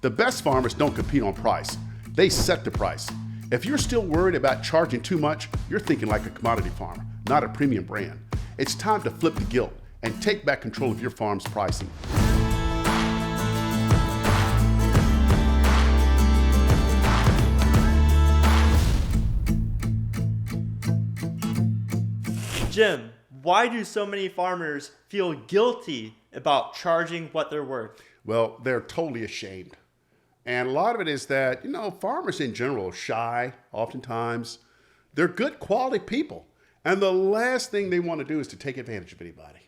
The best farmers don't compete on price. They set the price. If you're still worried about charging too much, you're thinking like a commodity farmer, not a premium brand. It's time to flip the guilt and take back control of your farm's pricing. Jim, why do so many farmers feel guilty about charging what they're worth? Well, they're totally ashamed. And a lot of it is that, farmers in general are shy oftentimes. They're good quality people. And the last thing they want to do is to take advantage of anybody.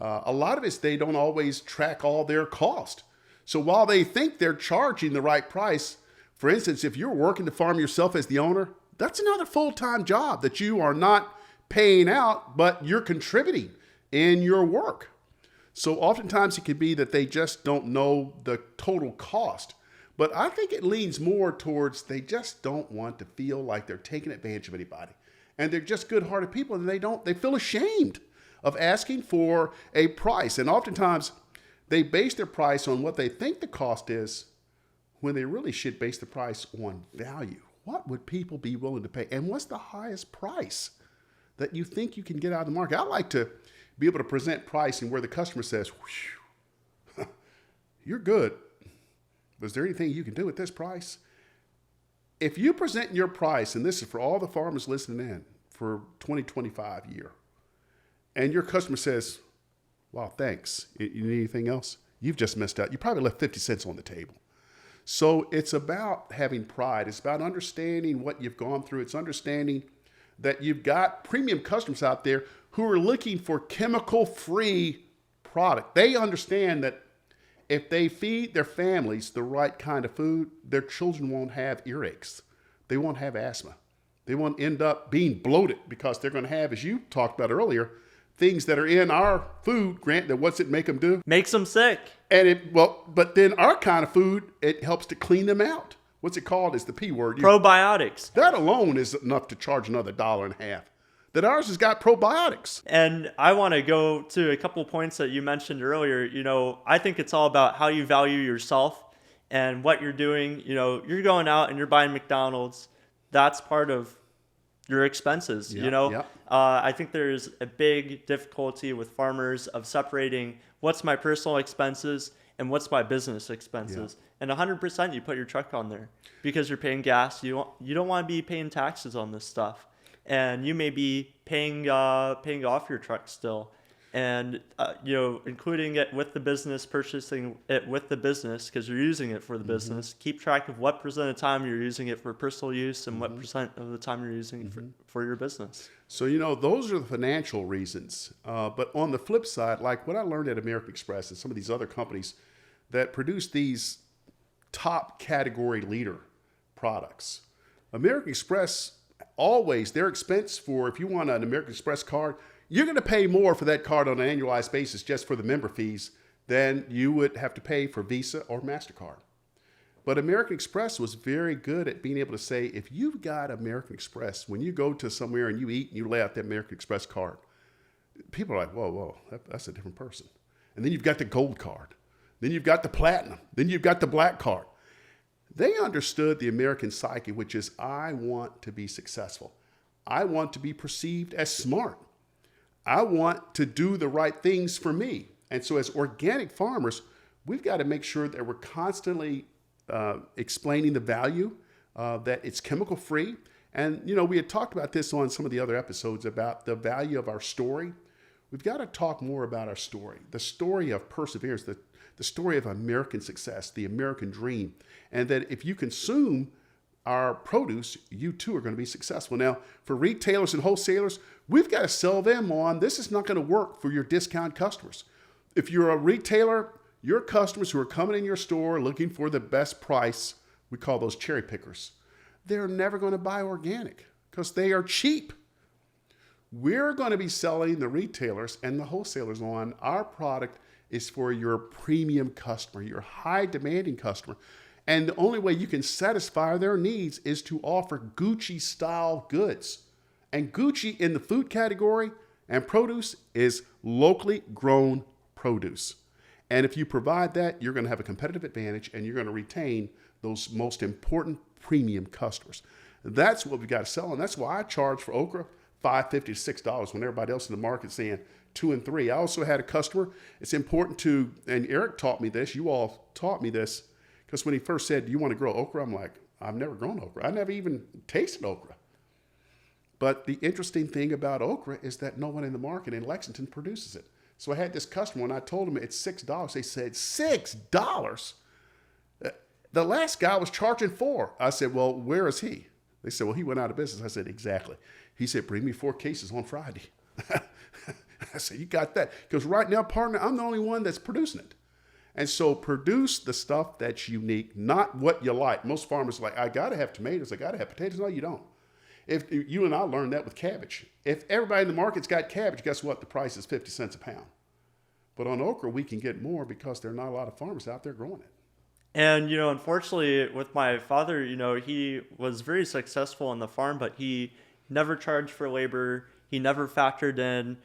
A lot of it is they don't always track all their cost. So while they think they're charging the right price, for instance, if you're working to farm yourself as the owner, that's another full-time job that you are not paying out, but you're contributing in your work. So oftentimes it could be that they just don't know the total cost. But I think it leans more towards they just don't want to feel like they're taking advantage of anybody. And they're just good-hearted people, and they feel ashamed of asking for a price. And oftentimes they base their price on what they think the cost is when they really should base the price on value. What would people be willing to pay? And what's the highest price that you think you can get out of the market? I like to be able to present pricing where the customer says, you're good. Was there anything you can do at this price? If you present your price, and this is for all the farmers listening in for 2025 year, and your customer says, wow, thanks. You need anything else? You've just missed out. You probably left 50 cents on the table. So it's about having pride. It's about understanding what you've gone through. It's understanding that you've got premium customers out there who are looking for chemical-free product. They understand that if they feed their families the right kind of food, their children won't have earaches. They won't have asthma. They won't end up being bloated because they're going to have, as you talked about earlier, things that are in our food, Grant, that what's it make them do? Makes them sick. And but then our kind of food, it helps to clean them out. What's it called? It's the P word. Probiotics. That alone is enough to charge another $1.50. That ours has got probiotics. And I want to go to a couple points that you mentioned earlier. I think it's all about how you value yourself and what you're doing. You're going out and you're buying McDonald's. That's part of your expenses. Yep. I think there's a big difficulty with farmers of separating what's my personal expenses and what's my business expenses. And 100% you put your truck on there because you're paying gas. You don't want to be paying taxes on this stuff. And you may be paying off your truck still. And, including it with the business, purchasing it with the business because you're using it for the business. Keep track of what percent of the time you're using it for personal use and what percent of the time you're using it for your business. So, those are the financial reasons. But on the flip side, like what I learned at American Express and some of these other companies that produce these top category leader products, American Express always, their expense for, if you want an American Express card, you're going to pay more for that card on an annualized basis just for the member fees than you would have to pay for Visa or MasterCard. But American Express was very good at being able to say, if you've got American Express, when you go to somewhere and you eat and you lay out the American Express card, people are like, whoa, that's a different person. And then you've got the gold card. Then you've got the platinum. Then you've got the black card. They understood the American psyche, which is, I want to be successful. I want to be perceived as smart. I want to do the right things for me. And so as organic farmers, we've got to make sure that we're constantly explaining the value, that it's chemical free. And, we had talked about this on some of the other episodes about the value of our story. We've got to talk more about our story, the story of perseverance, the story of American success, the American dream. And that if you consume our produce, you too are going to be successful. Now, for retailers and wholesalers, we've got to sell them on, this is not going to work for your discount customers. If you're a retailer, your customers who are coming in your store looking for the best price, we call those cherry pickers, they're never going to buy organic because they are cheap. We're going to be selling the retailers and the wholesalers on our product is for your premium customer, your high demanding customer. And the only way you can satisfy their needs is to offer Gucci style goods. And Gucci in the food category and produce is locally grown produce. And if you provide that, you're going to have a competitive advantage and you're going to retain those most important premium customers. That's what we got to sell. And that's why I charge for okra $5.50 to $6 when everybody else in the market saying $2 and $3. I also had a customer. It's important to, and Eric taught me this, you all taught me this, because when he first said, do you want to grow okra? I'm like, I've never grown okra. I never even tasted okra. But the interesting thing about okra is that no one in the market in Lexington produces it. So I had this customer, and I told him it's $6. They said, $6? The last guy was charging $4. I said, well, where is he? They said, well, he went out of business. I said, exactly. He said, bring me 4 cases on Friday. I said, you got that? Because right now, partner, I'm the only one that's producing it. And so produce the stuff that's unique, not what you like. Most farmers are like, I got to have tomatoes. I got to have potatoes. No, you don't. If you and I learned that with cabbage. If everybody in the market's got cabbage, guess what? The price is 50 cents a pound. But on okra, we can get more because there are not a lot of farmers out there growing it. And, unfortunately with my father, he was very successful on the farm, but he never charged for labor. He never factored in,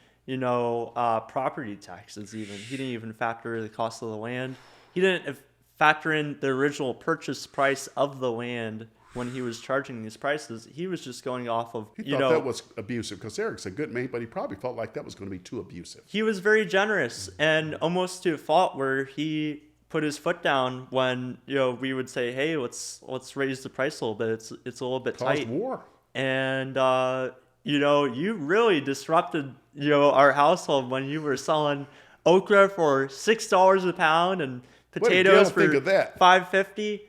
property taxes even. He didn't even factor the cost of the land. He didn't factor in the original purchase price of the land when he was charging these prices. He was just going off of, He thought that was abusive because Eric's a good man, but he probably felt like that was going to be too abusive. He was very generous and almost to a fault where he put his foot down when, we would say, hey, let's raise the price a little bit. It's a little bit Caused tight. war. And, you really disrupted, our household when you were selling okra for $6 a pound and potatoes for $5.50.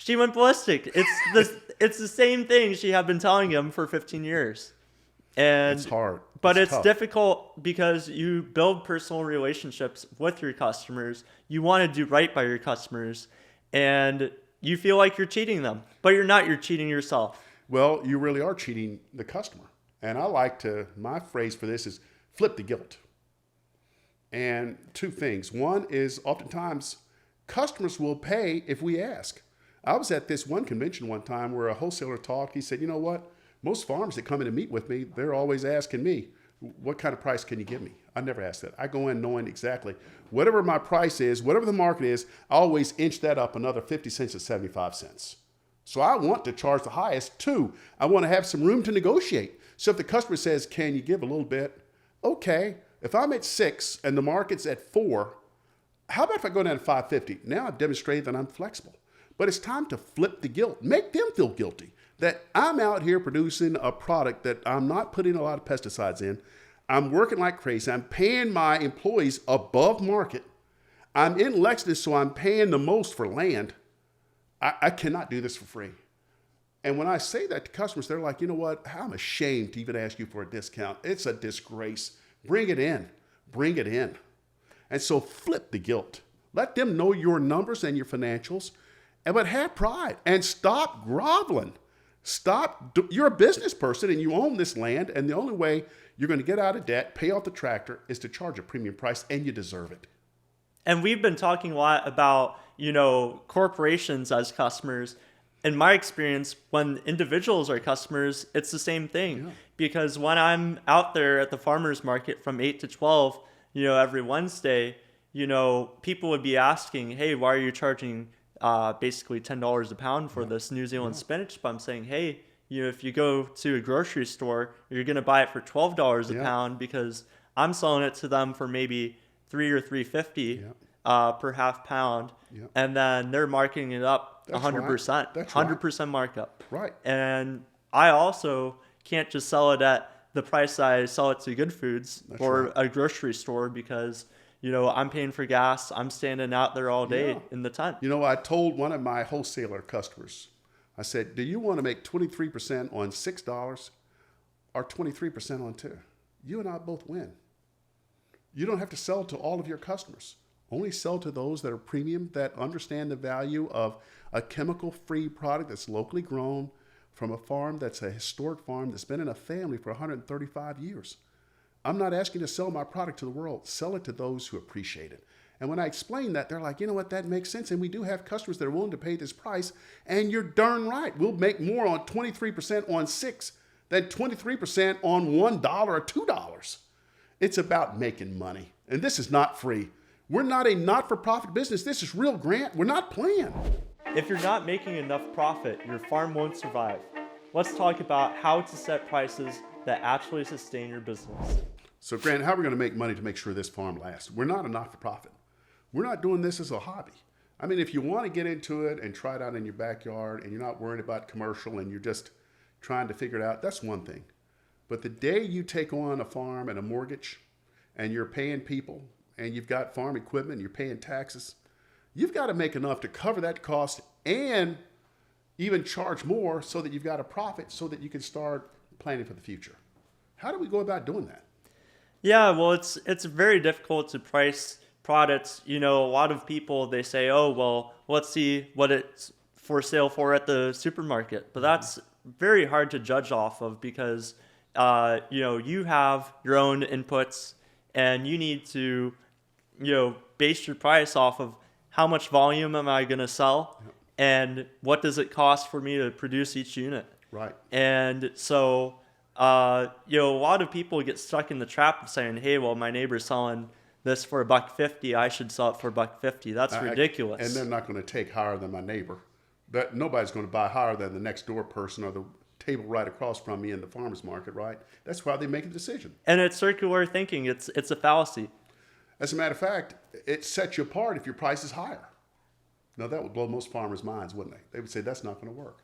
She went ballistic. It's the same thing she had been telling him for 15 years. And it's hard. But it's tough. difficult because you build personal relationships with your customers. You want to do right by your customers. And you feel like you're cheating them. But you're not. You're cheating yourself. Well, you really are cheating the customer. And my phrase for this is flip the guilt. And 2 things. One is oftentimes customers will pay if we ask. I was at this one convention one time where a wholesaler talked. He said, you know what? Most farmers that come in to meet with me, they're always asking me, what kind of price can you give me? I never ask that. I go in knowing exactly whatever my price is, whatever the market is, I always inch that up another 50 cents to 75 cents. So I want to charge the highest. 2, I want to have some room to negotiate. So if the customer says, can you give a little bit? Okay. If I'm at 6 and the market's at 4, how about if I go down to 5.50? Now I've demonstrated that I'm flexible. But it's time to flip the guilt. Make them feel guilty that I'm out here producing a product that I'm not putting a lot of pesticides in. I'm working like crazy. I'm paying my employees above market. I'm in Lexington, so I'm paying the most for land. I cannot do this for free. And when I say that to customers, they're like, you know what? I'm ashamed to even ask you for a discount. It's a disgrace. Bring it in. Bring it in. And so flip the guilt. Let them know your numbers and your financials. But have pride and stop groveling. You're a business person and you own this land, and the only way you're going to get out of debt, pay off the tractor, is to charge a premium price, and you deserve it. And we've been talking a lot about, corporations as customers. In my experience, when individuals are customers, it's the same thing. Yeah. Because when I'm out there at the farmer's market from 8 to 12, every Wednesday, people would be asking, hey, why are you charging basically $10 a pound for this New Zealand spinach? But I'm saying, hey, if you go to a grocery store, you're going to buy it for $12 a pound because I'm selling it to them for maybe $3 or $3.50 per half pound, and then they're marking it up 100%, 100% markup. Right. And I also can't just sell it at the price I sell it to Good Foods or a grocery store because I'm paying for gas. I'm standing out there all day in the tent. I told one of my wholesaler customers, I said, do you want to make 23% on $6 or 23% on 2? You and I both win. You don't have to sell to all of your customers. Only sell to those that are premium, that understand the value of a chemical-free product that's locally grown from a farm that's a historic farm that's been in a family for 135 years. I'm not asking you to sell my product to the world. Sell it to those who appreciate it. And when I explain that, they're like, you know what, that makes sense. And we do have customers that are willing to pay this price. And you're darn right. We'll make more on 23% on 6 than 23% on $1 or $2. It's about making money. And this is not free. We're not a not-for-profit business. This is real, Grant. We're not playing. If you're not making enough profit, your farm won't survive. Let's talk about how to set prices that actually sustain your business. So, Grant, how are we going to make money to make sure this farm lasts? We're not a not-for-profit. We're not doing this as a hobby. I mean, if you want to get into it and try it out in your backyard and you're not worried about commercial and you're just trying to figure it out, that's one thing. But the day you take on a farm and a mortgage and you're paying people and you've got farm equipment and you're paying taxes, you've got to make enough to cover that cost and even charge more so that you've got a profit so that you can start planning for the future. How do we go about doing that? Yeah, well, it's very difficult to price products. A lot of people, they say, oh, well, let's see what it's for sale for at the supermarket. But that's very hard to judge off of because, you have your own inputs and you need to, base your price off of how much volume am I going to sell and what does it cost for me to produce each unit. Right. And so, a lot of people get stuck in the trap of saying, hey, well, my neighbor's selling this for $1.50, I should sell it for $1.50. That's ridiculous. And they're not going to take higher than my neighbor. But nobody's going to buy higher than the next door person or the table right across from me in the farmer's market, right? That's why they make a decision. And it's circular thinking. It's a fallacy. As a matter of fact, it sets you apart if your price is higher. Now, that would blow most farmers' minds, wouldn't they? They would say, that's not going to work.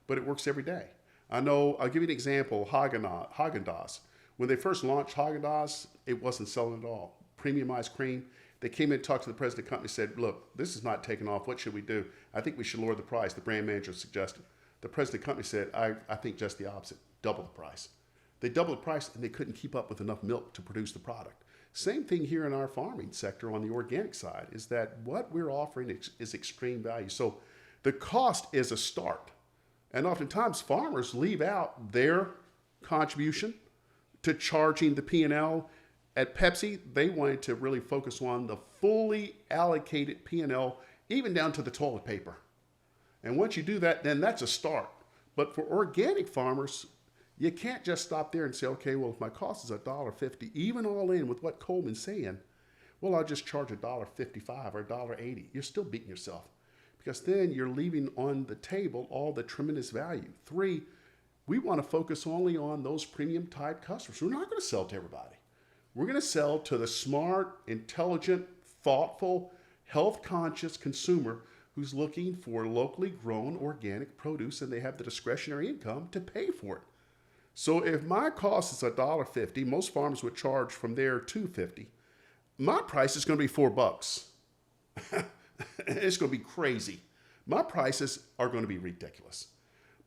But it works every day. I know, I'll give you an example, Haagen-Dazs. When they first launched Haagen-Dazs, it wasn't selling at all. Premiumized cream. They came in and talked to the president of the company and said, look, this is not taking off. What should we do? I think we should lower the price. The brand manager suggested. The president of the company said, I think just the opposite. Double the price. They doubled the price and they couldn't keep up with enough milk to produce the product. Same thing here in our farming sector on the organic side is that what we're offering is extreme value. So the cost is a start. And oftentimes farmers leave out their contribution to charging the P&L. At Pepsi, they wanted to really focus on the fully allocated P&L, even down to the toilet paper. And once you do that, then that's a start. But for organic farmers, you can't just stop there and say, okay, well, if my cost is $1.50, even all in with what Coleman's saying, well, I'll just charge $1.55 or $1.80. You're still beating yourself because then you're leaving on the table all the tremendous value. 3, we want to focus only on those premium type customers. We're not going to sell to everybody. We're going to sell to the smart, intelligent, thoughtful, health-conscious consumer who's looking for locally grown organic produce and they have the discretionary income to pay for it. So if my cost is $1.50, most farmers would charge from there $2.50. My price is going to be $4. It's going to be crazy. My prices are going to be ridiculous.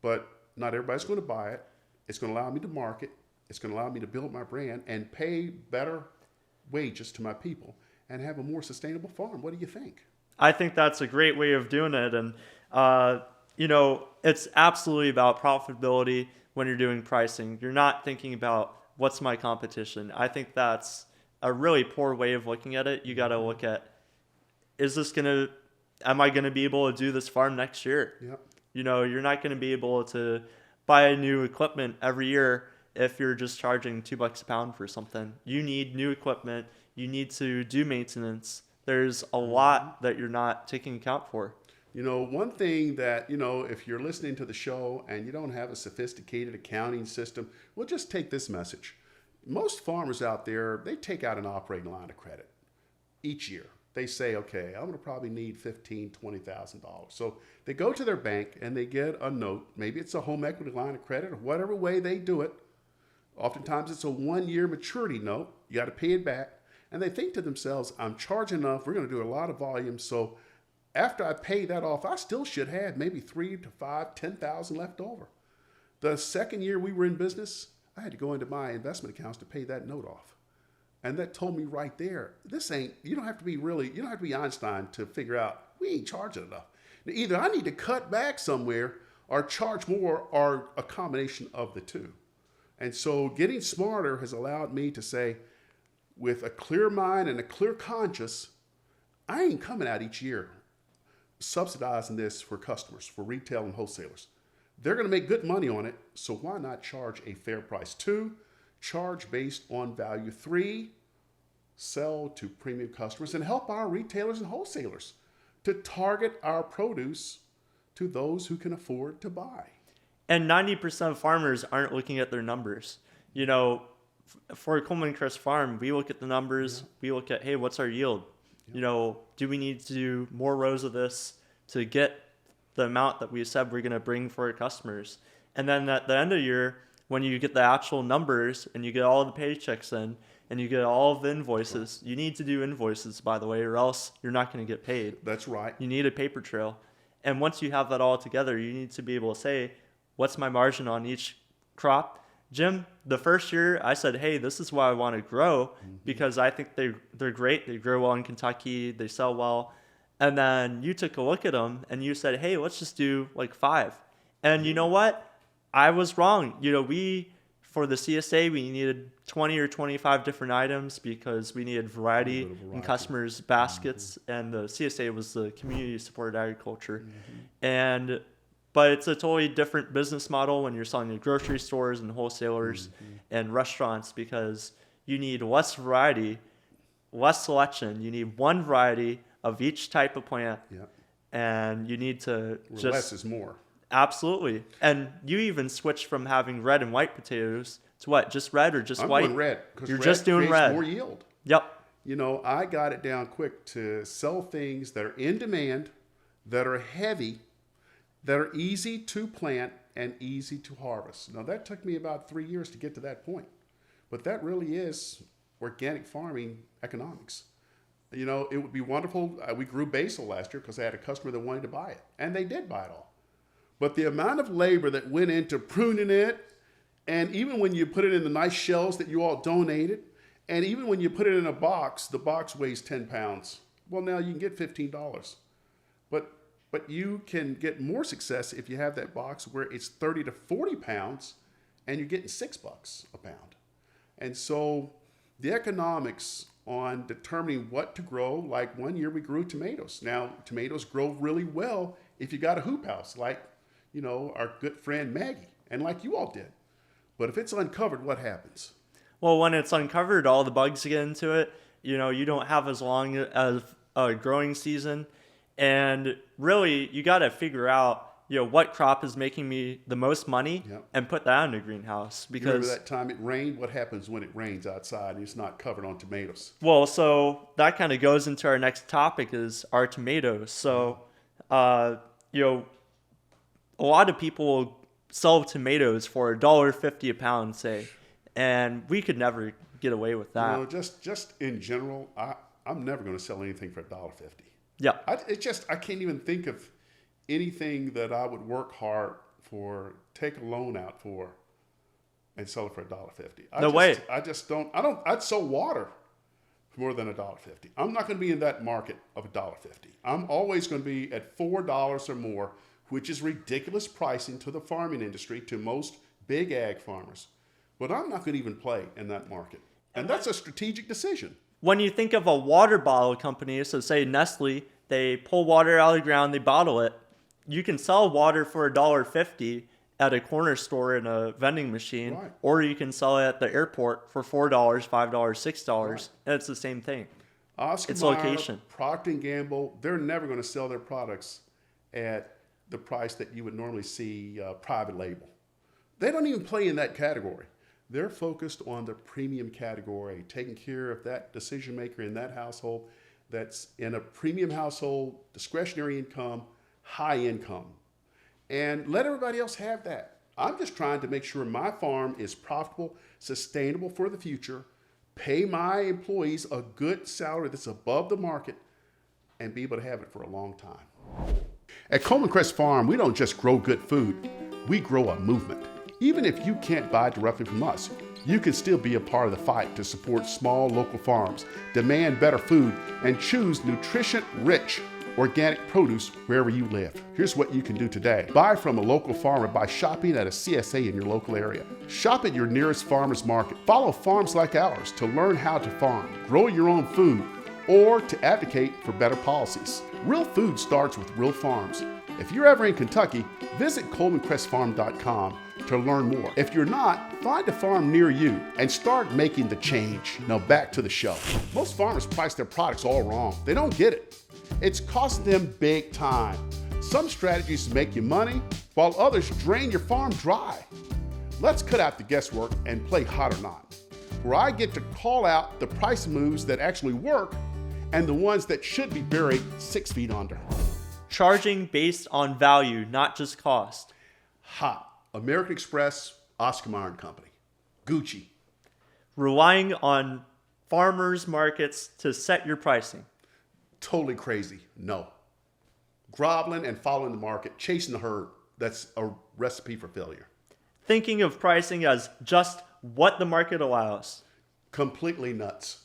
But not everybody's going to buy it. It's going to allow me to market. It's going to allow me to build my brand and pay better wages to my people and have a more sustainable farm. What do you think? I think that's a great way of doing it. And, it's absolutely about profitability when you're doing pricing. You're not thinking about what's my competition. I think that's a really poor way of looking at it. You got to look at, am I going to be able to do this farm next year? Yep. You're not going to be able to buy new equipment every year if you're just charging $2 a pound for something. You need new equipment. You need to do maintenance. There's a lot that you're not taking account for. One thing that, if you're listening to the show and you don't have a sophisticated accounting system, well, just take this message. Most farmers out there, they take out an operating line of credit each year. They say, okay, I'm going to probably need $15,000, $20,000. So they go to their bank and they get a note. Maybe it's a home equity line of credit or whatever way they do it. Oftentimes it's a 1-year maturity note. You got to pay it back. And they think to themselves, I'm charging enough. We're going to do a lot of volume. So after I pay that off, I still should have maybe 3 to 5, 10,000 left over. The second year we were in business, I had to go into my investment accounts to pay that note off. And that told me right there, you don't have to be Einstein to figure out we ain't charging enough. Now, either I need to cut back somewhere or charge more or a combination of the two. And so getting smarter has allowed me to say, with a clear mind and a clear conscience, I ain't coming out each year subsidizing this for customers, for retail and wholesalers. They're going to make good money on it, so why not charge a fair price? 2, charge based on value. 3, sell to premium customers and help our retailers and wholesalers to target our produce to those who can afford to buy. And 90% of farmers aren't looking at their numbers. You know, for Coleman Crest Farm, we look at the numbers. Yeah. We look at, hey, what's our yield? Yeah. You know, do we need to do more rows of this to get the amount that we said we're going to bring for our customers? And then at the end of the year, when you get the actual numbers and you get all the paychecks in and you get all of the invoices, you need to do invoices, by the way, or else you're not going to get paid. That's right. You need a paper trail. And once you have that all together, you need to be able to say, what's my margin on each crop? Jim, the first year I said, hey, this is why I want to grow because I think they're great. They grow well in Kentucky. They sell well. And then you took a look at them and you said, hey, let's just do like 5. And you know what? I was wrong. You know, for the CSA, we needed 20 or 25 different items because we needed variety in customers' baskets. And the CSA was the community supported agriculture. But it's a totally different business model when you're selling to grocery stores and wholesalers and restaurants because you need less variety, less selection. You need one variety of each type of plant. Yep. And you need to less is more. Absolutely. And you even switched from having red and white potatoes to what? Just red or just white? I'm doing red. You're just doing red. More yield. Yep. You know, I got it down quick to sell things that are in demand, that are heavy, that are easy to plant and easy to harvest. Now, that took me about 3 years to get to that point. But that really is organic farming economics. You know, it would be wonderful. We grew basil last year because I had a customer that wanted to buy it. And they did buy it all. But the amount of labor that went into pruning it, and even when you put it in the nice shells that you all donated, and even when you put it in a box, the box weighs 10 pounds. Well, now you can get $15. But you can get more success if you have that box where it's 30 to 40 pounds and you're getting $6 a pound. And so the economics on determining what to grow, like one year we grew tomatoes. Now, tomatoes grow really well if you got a hoop house, like, you know, our good friend Maggie, and like you all did. But if it's uncovered, what happens? Well, when it's uncovered, all the bugs get into it. You know, you don't have as long as a growing season. And really, you got to figure out, you know, what crop is making me the most money and put that in the greenhouse. Because you remember that time it rained? What happens when it rains outside and it's not covered on tomatoes? Well, so that kind of goes into our next topic is our tomatoes. So, you know, a lot of people will sell tomatoes for $1.50 a pound, say, and we could never get away with that. You know, just in general, I'm never going to sell anything for $1.50. Yeah. I can't even think of anything that I would work hard for, take a loan out for, and sell it for $1.50. No way. I'd sell water for more than $1.50. I'm not going to be in that market of $1.50. I'm always going to be at $4 or more, which is ridiculous pricing to the farming industry, to most big ag farmers. But I'm not going to even play in that market. And that's a strategic decision. When you think of a water bottle company, so say Nestle, they pull water out of the ground, they bottle it. You can sell water for $1.50 at a corner store in a vending machine, right. Or you can sell it at the airport for $4, $5, $6, right. And it's the same thing. Oscar it's Mayer, location. Procter & Gamble, they're never going to sell their products at the price that you would normally see private label. They don't even play in that category. They're focused on the premium category, taking care of that decision maker in that household that's in a premium household, discretionary income, high income. And let everybody else have that. I'm just trying to make sure my farm is profitable, sustainable for the future, pay my employees a good salary that's above the market, and be able to have it for a long time. At Coleman Crest Farm, we don't just grow good food, we grow a movement. Even if you can't buy directly from us, you can still be a part of the fight to support small local farms, demand better food, and choose nutrition-rich organic produce wherever you live. Here's what you can do today. Buy from a local farmer by shopping at a CSA in your local area. Shop at your nearest farmer's market. Follow farms like ours to learn how to farm, grow your own food, or to advocate for better policies. Real food starts with real farms. If you're ever in Kentucky, visit ColemanCrestFarm.com to learn more. If you're not, find a farm near you and start making the change. Now back to the show. Most farmers price their products all wrong. They don't get it. It's costing them big time. Some strategies make you money, while others drain your farm dry. Let's cut out the guesswork and play hot or not, where I get to call out the price moves that actually work and the ones that should be buried 6 feet under. Charging based on value, not just cost. Hot. American Express, Oscar Mayer and Company. Gucci. Relying on farmers markets to set your pricing. Totally crazy. No. Groveling and following the market, chasing the herd. That's a recipe for failure. Thinking of pricing as just what the market allows. Completely nuts.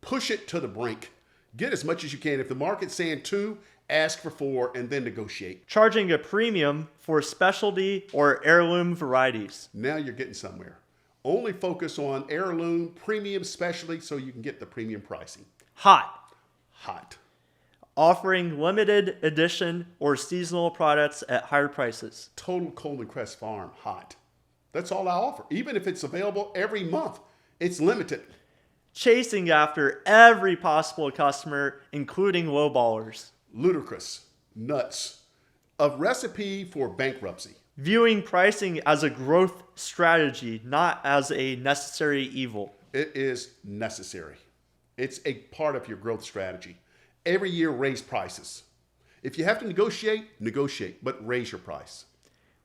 Push it to the brink. Get as much as you can. If the market's saying 2, ask for 4 and then negotiate. Charging a premium for specialty or heirloom varieties. Now you're getting somewhere. Only focus on heirloom, premium, specialty so you can get the premium pricing. Hot. Hot. Offering limited edition or seasonal products at higher prices. Total Coleman Crest Farm. Hot. That's all I offer. Even if it's available every month, it's limited. Chasing after every possible customer, including lowballers. Ludicrous. Nuts. A recipe for bankruptcy. Viewing pricing as a growth strategy, not as a necessary evil. It is necessary. It's a part of your growth strategy. Every year, raise prices. If you have to negotiate, but raise your price.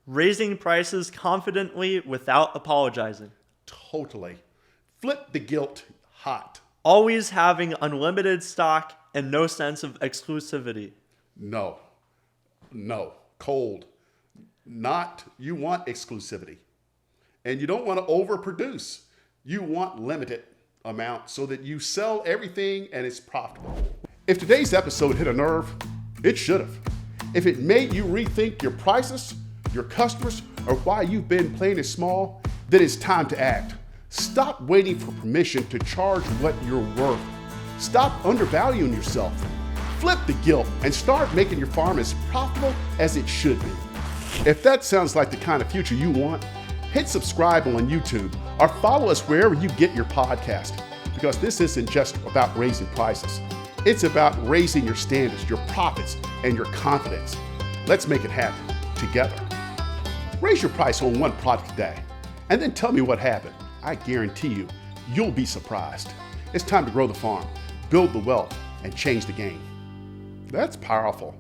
Raising prices confidently without apologizing. Totally. Flip the guilt. Hot. Always having unlimited stock and no sense of exclusivity. No. Cold. Not. You want exclusivity. And you don't want to overproduce. You want limited amount so that you sell everything and it's profitable. If today's episode hit a nerve, it should have. If it made you rethink your prices, your customers, or why you've been playing it small, then it's time to act. Stop waiting for permission to charge what you're worth. Stop undervaluing yourself. Flip the guilt and start making your farm as profitable as it should be. If that sounds like the kind of future you want, hit subscribe on YouTube or follow us wherever you get your podcast, because this isn't just about raising prices. It's about raising your standards, your profits, and your confidence. Let's make it happen together. Raise your price on one product a day, and then tell me what happened. I guarantee you'll be surprised. It's time to grow the farm, build the wealth, and change the game. That's powerful.